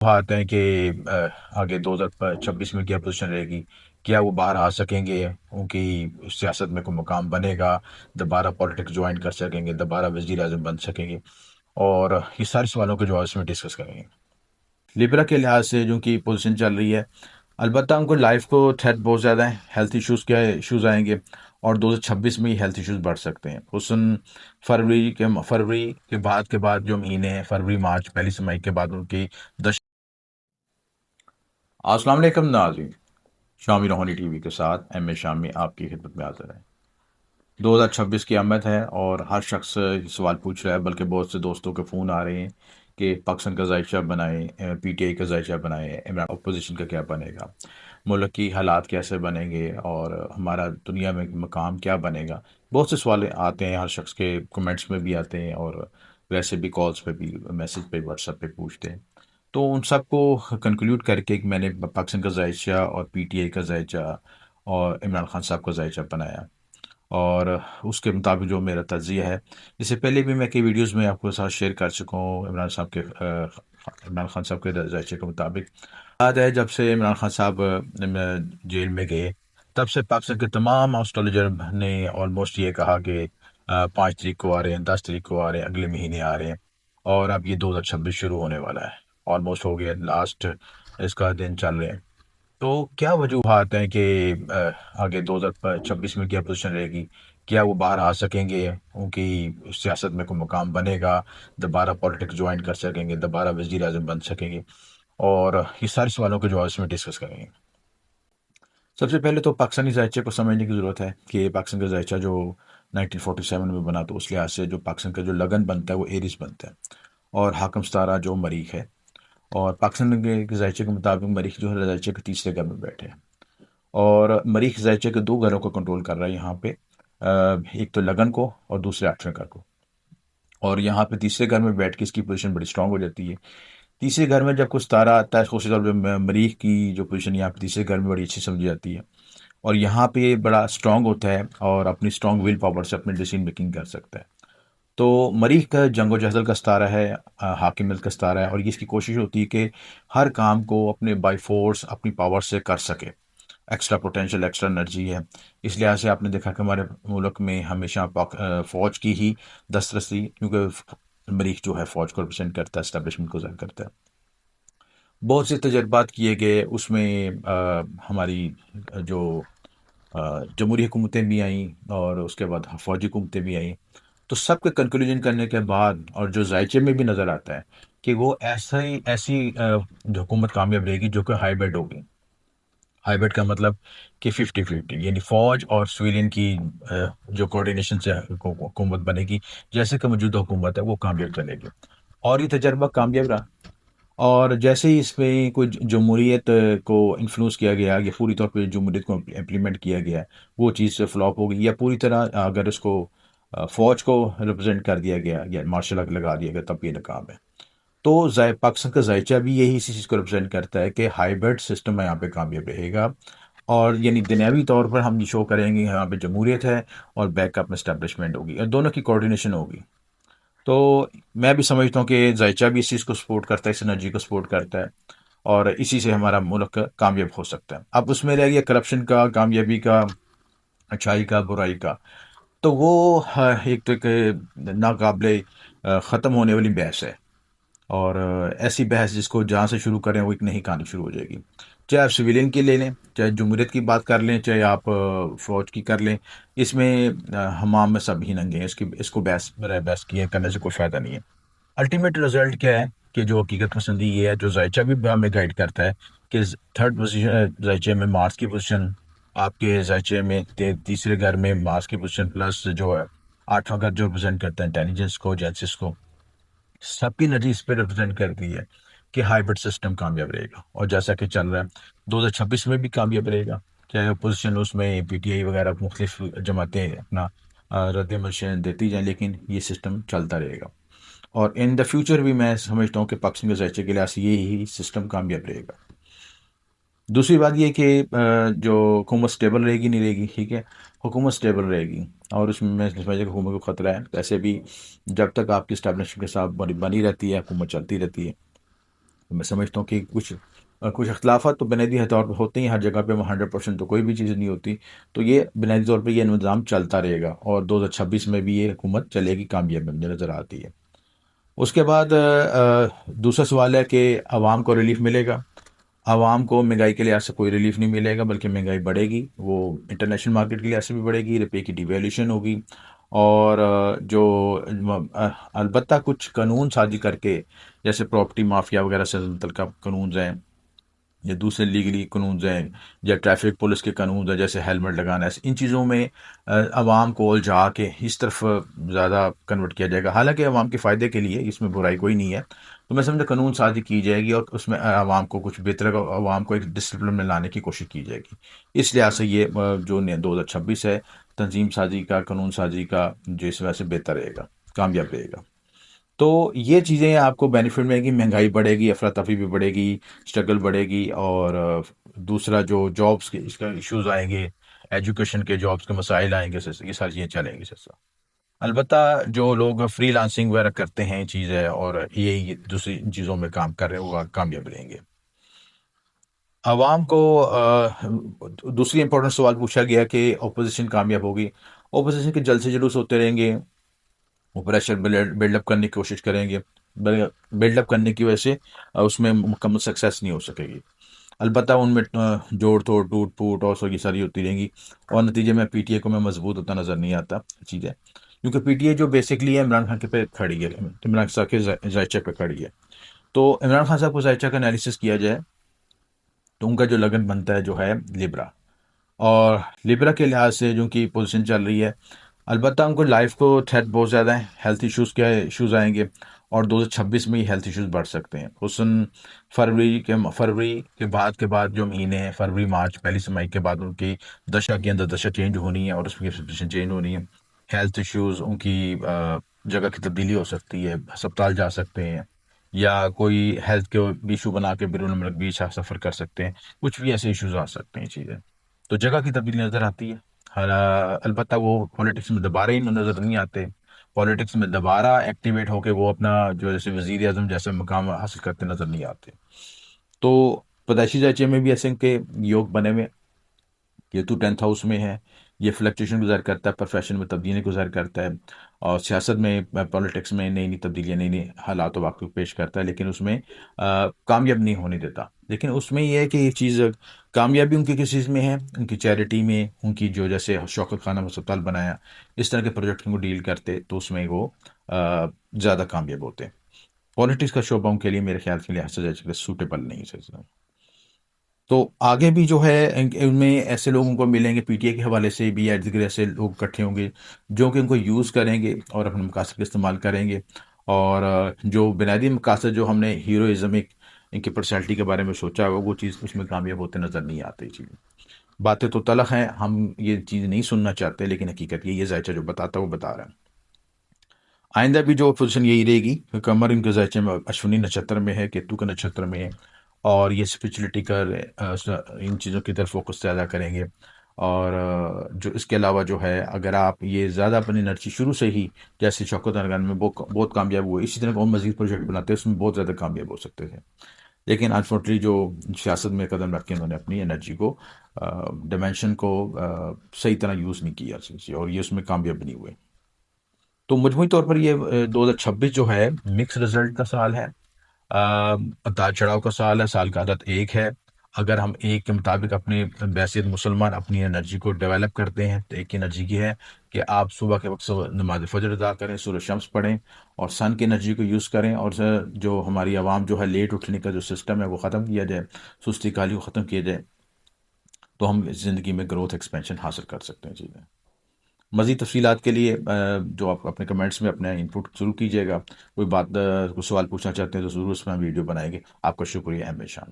आते हैं कि आगे 2026 में क्या पोजीशन रहेगी। क्या वो बाहर आ सकेंगे, उनकी सियासत में कोई मुकाम बनेगा, दोबारा पॉलिटिक्स ज्वाइन कर सकेंगे, दोबारा वजीर आजम बन सकेंगे। और ये सारे सवालों के जवाब इसमें डिस्कस करेंगे। लिब्रा के लिहाज से जो कि पोजीशन चल रही है, अलबत्ता उनको लाइफ को थ्रेट बहुत ज़्यादा है, हेल्थ इश्यूज़ के इश्यूज़ आएंगे और 2026 में ही हेल्थ इश्यूज़ बढ़ सकते हैं। हुसन फरवरी के बाद जो महीने हैं, फरवरी मार्च पहली तिमाही के बाद उनकी दश। अस्सलाम वालेकुम नाज़रीन, शामी रोहानी टीवी के साथ एम ए शामी आपकी खिदमत में हाजिर है। 2026 की आमद है और हर शख्स ये सवाल पूछ रहा है, बल्कि बहुत से दोस्तों के फ़ोन आ रहे हैं कि पाकिस्तान का जायचा बनाए, पीटीआई का जायचा बनाए, इमरान अपोजिशन का क्या बनेगा, मुल्क की हालात कैसे बनेंगे और हमारा दुनिया में मकाम क्या बनेगा। बहुत से सवाल आते हैं, हर शख्स के कमेंट्स में भी आते हैं और वैसे भी कॉल्स पे भी, मैसेज पे, व्हाट्सएप पे पूछते हैं। तो उन सबको कंक्लूड करके एक मैंने पाकिस्तान का जायचा और पीटीआई का जायचा और इमरान खान साहब का जायचा बनाया और उसके मुताबिक जो मेरा तज्ज़िया है, इससे पहले भी मैं कई वीडियोस में आपके साथ शेयर कर चुका हूँ। इमरान खान साहब के जायचे के मुताबिक याद है, जब से इमरान खान साहब जेल में गए, तब से पाकिस्तान के तमाम एस्ट्रोलॉजर ने ऑलमोस्ट ये कहा कि 5 तारीख को आ रहे हैं, 10 तारीख को आ रहे हैं, अगले महीने आ रहे हैं और अब ये 2026 शुरू होने वाला है। ऑलमोस्ट हो गया, लास्ट इसका दिन चल रहे हैं। तो क्या वजूहत हैं कि आगे 2026 में क्या पोजीशन रहेगी। क्या वो बाहर आ सकेंगे, उनकी सियासत में कोई मुकाम बनेगा, दोबारा पॉलिटिक्स ज्वाइन कर सकेंगे, दोबारा वजीर आजम बन सकेंगे। और ये सारे सवालों के जवाब इसमें डिस्कस करेंगे। सबसे पहले तो पाकिस्तानी जायचे को समझने की ज़रूरत है कि पाकिस्तान का जायचा जो 1947 में बना, तो उस लिहाज से जो पाकिस्तान का जो लगन बनता है वो एरिस बनता है और हाकम सतारा जो मरीख है। और पाकिस्तान के जायचे के मुताबिक मरीख जो है जायचे के तीसरे घर में बैठे हैं और मरीख जायचे के 2 घरों को कंट्रोल कर रहा है यहाँ पे। एक तो लगन को और दूसरे 8वें घर को। और यहाँ पे तीसरे घर में बैठ के इसकी पोजीशन बड़ी स्ट्रांग हो जाती है। तीसरे घर में जब कुछ तारा आता है, खास तौर पे मरीख की जो पोजीशन यहाँ पे तीसरे घर में बड़ी अच्छी समझी जाती है और यहाँ पे ये बड़ा स्ट्रांग होता है और अपनी स्ट्रांग विल पावर से अपनी डिसीजन मेकिंग कर सकता है। तो मरीख का जंगो जहल का सितारा है, हाकिमियत का सितारा है और ये इसकी कोशिश होती है कि हर काम को अपने बाई फोर्स अपनी पावर से कर सके। एक्स्ट्रा पोटेंशियल, एक्स्ट्रा एनर्जी है। इस लिहाज से आपने देखा कि हमारे मुल्क में हमेशा फ़ौज की ही दस्तरसी, क्योंकि मरीख जो है फ़ौज को रिप्रेजेंट करता है, एस्टेब्लिशमेंट को रिप्रेजेंट करता है। बहुत से तजर्बात किए गए, उसमें हमारी जो जमहूरी हुकूमतें भी आईं और उसके बाद फ़ौजी हुकूमतें भी आईं। तो सबके कंक्लूजन करने के बाद और जो जायचे में भी नज़र आता है कि वो ऐसी जो हुकूमत कामयाब रहेगी जो कि हाइब्रिड होगी। हाइब्रिड का मतलब कि 50-50, यानी फ़ौज और सिविलियन की जो कोऑर्डिनेशन से हुकूमत बनेगी। जैसे कि मौजूदा हुकूमत है वो कामयाब चलेगी और ये तजर्बा कामयाब रहा। और जैसे ही इसमें कोई जमहूरियत को इन्फ्लुएंस किया गया या पूरी तौर पे जमहूरियत को इम्प्लीमेंट किया गया, वो चीज़ फ्लॉप हो गई या पूरी तरह अगर इसको फ़ौज को रिप्रेजेंट कर दिया गया या मार्शल आर्ट लगा दिया गया, तब ये नाकाम है। तो पाकिस्तान का जायचा भी यही इसी चीज़ को रिप्रेजेंट करता है कि हाइब्रिड सिस्टम यहाँ पे कामयाब रहेगा और यानी दुनियावी तौर पर हम ये शो करेंगे यहाँ पे जमहूरियत है और बैकअप में स्टैब्लिशमेंट होगी और दोनों की कोऑर्डिनेशन होगी। तो मैं भी समझता हूँ कि जायचा भी इस चीज़ को सपोर्ट करता है, इस एनर्जी को सपोर्ट करता है और इसी से हमारा मुल्क कामयाब हो सकता है। अब उसमें रह गया करप्शन का, कामयाबी का, अच्छाई का, बुराई का। तो वो एक तो एक नाकाबिले ख़त्म होने वाली बहस है और ऐसी बहस जिसको जहाँ से शुरू करें वो एक नई कहानी शुरू हो जाएगी। चाहे आप सिविलियन की ले लें, चाहे जमहूरियत की बात कर लें, चाहे आप फ़ौज की कर लें, इसमें हमाम में सब ही नंगे हैं। इसको बहस बहस किए करने से कोई फ़ायदा नहीं है। अल्टीमेट रिजल्ट क्या है कि जो हकीकत पसंदी ये है, जो जायचा भी हमें गाइड करता है कि थर्ड पोजीशन जायचे में मार्स की पोजीशन, आपके जायचे में तीसरे घर में मार्स की पोजीशन प्लस जो है 8वां घर जो रिप्रेजेंट करता है इंटेलिजेंस को, जेंसिस को, सबकी एनर्जी इस पर रिप्रेजेंट करती है कि हाइब्रिड सिस्टम कामयाब रहेगा और जैसा कि चल रहा है 2026 में भी कामयाब रहेगा। चाहे अपोजिशन उसमें पीटीआई वगैरह मुख्तलिफ जमातें अपना रद्द देती जाएँ, लेकिन ये सिस्टम चलता रहेगा और इन द फ्यूचर भी मैं समझता हूँ कि पाकिस्तान के जायचे के लिहाज से यही सिस्टम कामयाब रहेगा। दूसरी बात ये कि जो हुकूमत स्टेबल रहेगी नहीं रहेगी, ठीक है, हुकूमत स्टेबल रहेगी और उसमें मैं समझता कि हुकूमत को ख़तरा है। वैसे भी जब तक आपकी स्टैब्लिशमेंट के साथ बनी बनी रहती है, हुकूमत चलती रहती है। मैं समझता हूँ कि कुछ अख्तिलाफ़ात तो बुनियादी तौर पर होते ही हैं, हर जगह पे 100% तो कोई भी चीज़ नहीं होती। तो ये बुनियादी तौर पे ये निज़ाम चलता रहेगा और 2026 में भी ये हुकूमत चलेगी, कामयाब मुझे नज़र आती है। उसके बाद दूसरा सवाल है कि आवाम को रिलीफ मिलेगा। आवाम को महंगाई के लिहाज से कोई रिलीफ नहीं मिलेगा, बल्कि महंगाई बढ़ेगी, वो इंटरनेशनल मार्केट के लिहाज से भी बढ़ेगी, रुपये की डिवैल्यूशन होगी। और अलबत्ता कुछ कानून साजी करके, जैसे प्रॉपर्टी माफिया वगैरह से मुतल्लिक़ कानून हैं, या दूसरे लीगली कानून हैं, या ट्रैफिक पुलिस के कानून हैं, जैसे हेलमेट लगाना है, इन चीज़ों में आवाम को उलझा के इस तरफ ज़्यादा कन्वर्ट किया जाएगा। हालांकि आवाम के फ़ायदे के लिए, इसमें बुराई कोई नहीं है। तो मैं समझता कानून साजी की जाएगी और उसमें आवाम को कुछ बेहतर, आवाम को एक डिसिप्लिन में लाने की कोशिश की जाएगी। इस लिहाज से ये जो 2026 है, तंजीम साजी का, कानून साजी का, जो इस वजह से बेहतर रहेगा, कामयाब रहेगा। तो ये चीज़ें आपको बेनिफिट मिलेगी, महंगाई बढ़ेगी, अफरा तफरी भी बढ़ेगी, स्ट्रगल बढ़ेगी, और दूसरा जो जॉब्स के इसका इश्यूज आएंगे, एजुकेशन के जॉब्स के मसाइल आएंगे, ये सारी चीज़ें चलेंगी सर। अलबत्ता जो लोग फ्रीलांसिंग वगैरह करते हैं चीज़ है, और ये दूसरी चीज़ों में काम कर रहे हैं, वो कामयाब रहेंगे। आवाम को दूसरी इंपॉर्टेंट सवाल पूछा गया कि अपोजिशन कामयाब होगी। अपोजिशन के जलसे जुलूस होते रहेंगे, वो प्रेशर बिल्डअप करने की कोशिश करेंगे, बिल्डअप करने की वजह से उसमें मुकम्मल सक्सेस नहीं हो सकेगी। अलबत्ता उनमें जोड़ तोड़, टूट फूट और ये सारी होती रहेंगी, और नतीजे में पीटीए को मैं मजबूत होता नज़र नहीं आता चीज़ है। क्योंकि पीटीए जो बेसिकली है, इमरान खान के पे खड़ी है, इमरान खान के जायचे पे खड़ी है। तो इमरान खान साहब को जायचा का एनालिसिस किया जाए, तो उनका जो लगन बनता है जो है लिब्रा, और लिब्रा के लिहाज से जो उनकी पोजीशन चल रही है, अलबत्ता उनको लाइफ को थ्रेट बहुत ज़्यादा है, हेल्थ इश्यूज़ के इश्यूज़ आएंगे, और 2026 में ही हेल्थ इश्यूज़ बढ़ सकते हैं। हुसन फरवरी के बाद जो महीने हैं, फरवरी मार्च, पहली तिमाही के बाद उनकी दशा के अंदर दशा चेंज होनी है, और उसकी सिचुएशन चेंज होनी है। हेल्थ इश्यूज़, उनकी जगह की तब्दीली हो सकती है, अस्पताल जा सकते हैं, या कोई हेल्थ के इशू बना के बैरून मुल्क भी सफ़र कर सकते हैं। कुछ भी ऐसे इश्यूज आ सकते हैं चीज़ें, तो जगह की तब्दीली नज़र आती है। अलबत्ता वो पॉलिटिक्स में दोबारा ही नज़र नहीं आते। पॉलिटिक्स में दोबारा एक्टिवेट होके वो अपना जो जैसे वजीर आजम जैसे मकाम हासिल करते नज़र नहीं आते। तो पैदाइशी जायचे में भी ऐसे के योग बने हुए, केतु 10th हाउस में है, ये फ्लक्चुएशन गुजार करता है, प्रोफेशन में तब्दीली गुजार करता है, और सियासत में, पॉलिटिक्स में नई नई तब्दीलियाँ, नई नई हालात वाक़ पेश करता है, लेकिन उसमें कामयाब नहीं होने देता। लेकिन उसमें ये है कि ये चीज़, कामयाबी उनकी किस चीज़ में है, उनकी चैरिटी में, उनकी जो जैसे शौकत खाना अस्पताल बनाया, इस तरह के प्रोजेक्ट को डील करते, तो उसमें वो ज़्यादा कामयाब होते। पॉलिटिक्स का शोबा उनके लिए मेरे ख्याल के लिहाज से सूटेबल नहीं है। तो आगे भी जो है इनमें ऐसे लोगों को मिलेंगे, पीटीए के हवाले से भी इर्द गिर्द ऐसे लोग इकट्ठे होंगे, जो कि उनको यूज़ करेंगे और अपने मकासद का इस्तेमाल करेंगे। और जो बुनियादी मकासद जो हमने हीरोइज़्म इनकी पर्सनैलिटी के बारे में सोचा होगा, वो चीज़ उसमें कामयाब होते नज़र नहीं आती। चीज़ें, बातें तो तलख हैं, हम ये चीज़ नहीं सुनना चाहते, लेकिन हकीकत ये जायचा जो बताता है वो बता रहा है। आइंदा भी जो पोजीशन यही रहेगी, कमर इनके जायचे में अश्विनी नक्षत्र में है, केतु के नक्षत्र में है, और ये स्पिरिचुअलिटी का इन चीज़ों की तरफ फोकस ज़्यादा करेंगे। और जो इसके अलावा जो है, अगर आप ये ज़्यादा अपनी एनर्जी शुरू से ही, जैसे शौकत अरगान में बहुत बहुत कामयाब हुए, इसी तरह और मजीद प्रोजेक्ट बनाते हैं, उसमें बहुत ज़्यादा कामयाब हो सकते थे। लेकिन अनफॉर्चुनेटली जो सियासत में कदम रख के उन्होंने अपनी एनर्जी को, डिमेंशन को सही तरह यूज़ नहीं किया, और ये उसमें कामयाब नहीं हुए। तो मजमूई तौर पर ये 2026 जो है, मिक्स रिजल्ट का साल है, उतार चढ़ाव का साल है, साल का आदत एक है। अगर हम एक के मुताबिक अपनी बैसियत मुसलमान अपनी एनर्जी को डेवलप करते हैं, तो एक की एनर्जी की है कि आप सुबह के वक्त नमाज फजर अदा करें, सूरज शम्स पढ़ें, और सन की एनर्जी को यूज़ करें, और जो हमारी आवाम जो है, लेट उठने का जो सिस्टम है वो ख़त्म किया जाए, सुस्ती काली को ख़त्म किया जाए, तो हम ज़िंदगी में ग्रोथ एक्सपेंशन हासिल कर सकते हैं। चीज़ें मज़ीद तफ़सीलात के लिए जो आप अपने कमेंट्स में अपना इनपुट ज़रूर कीजिएगा। कोई बात, कोई सवाल पूछना चाहते हैं तो ज़रूर उसमें हम वीडियो बनाएंगे। आपका शुक्रिया, अहमद शाह।